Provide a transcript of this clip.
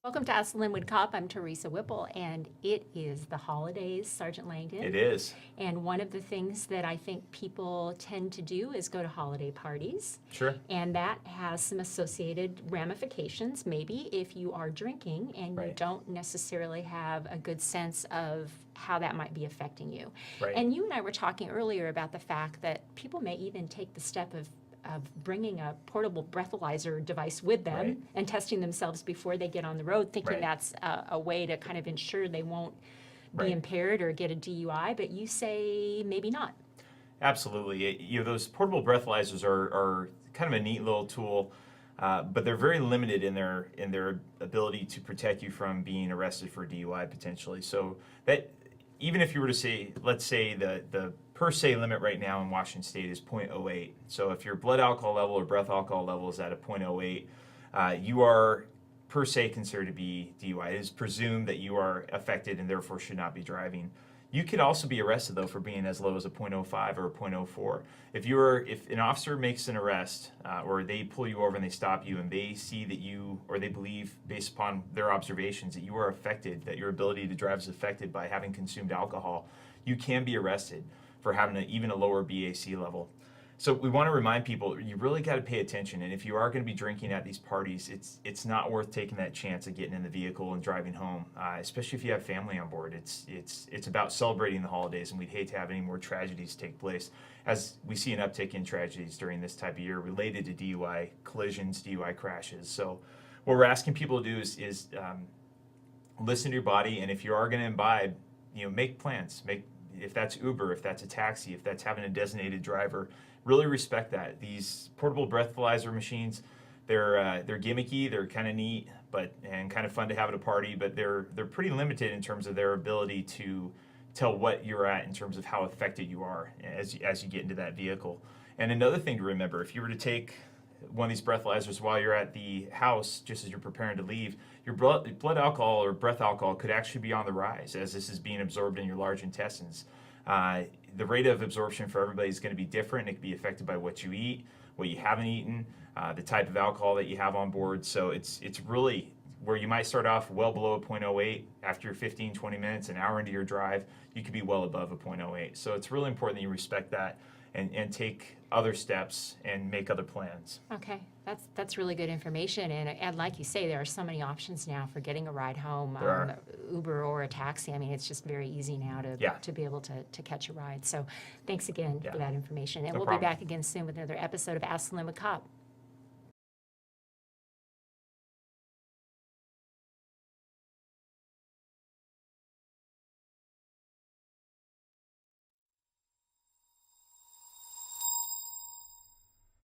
Welcome to Ask the Lynnwood Cop. I'm Teresa Whipple, and it is the holidays, Sergeant Langdon. It is. And one of the things that I think people tend to do is go to holiday parties. Sure. And that has some associated ramifications, maybe if you are drinking and you Right. don't necessarily have a good sense of how that might be affecting you. Right. And you and I were talking earlier about the fact that people may even take the step of bringing a portable breathalyzer device with them Right. and testing themselves before they get on the road, thinking Right. that's a way to kind of ensure they won't be Right. impaired or get a DUI, but you say maybe not. Absolutely. Those portable breathalyzers are kind of a neat little tool, but they're very limited in their ability to protect you from being arrested for DUI potentially. So that even if you were to say, let's say the per se limit right now in Washington State is 0.08. So if your blood alcohol level or breath alcohol level is at a 0.08, you are per se considered to be DUI. It is presumed that you are affected and therefore should not be driving. You could also be arrested though for being as low as a 0.05 or a 0.04. If an officer makes an arrest or they pull you over and they stop you and they see that you, or they believe based upon their observations that you are affected, that your ability to drive is affected by having consumed alcohol, you can be arrested for having even a lower BAC level. So we want to remind people, you really got to pay attention. And if you are going to be drinking at these parties, it's not worth taking that chance of getting in the vehicle and driving home, especially if you have family on board. It's about celebrating the holidays, and we'd hate to have any more tragedies take place, as we see an uptick in tragedies during this type of year related to DUI collisions, DUI crashes. So what we're asking people to do is listen to your body, and if you are going to imbibe, make plans. If that's Uber, if that's a taxi, if that's having a designated driver, really respect that. These portable breathalyzer machines, they're gimmicky, they're kind of neat, and kind of fun to have at a party, but they're pretty limited in terms of their ability to tell what you're at in terms of how affected you are as you get into that vehicle. And another thing to remember, if you were to take one of these breathalyzers while you're at the house, just as you're preparing to leave, your blood alcohol or breath alcohol could actually be on the rise as this is being absorbed in your large intestines. The rate of absorption for everybody is going to be different. It can be affected by what you eat, what you haven't eaten, the type of alcohol that you have on board. So it's really where you might start off well below a 0.08. After 15, 20 minutes, an hour into your drive, you could be well above a 0.08. So it's really important that you respect that and take other steps and make other plans. Okay, that's really good information, and like you say, there are so many options now for getting a ride home, Uber or a taxi. I mean, it's just very easy now to be able to catch a ride. So thanks again for that information, and No we'll problem. be back again soon with another episode of Ask the Lynnwood Cop.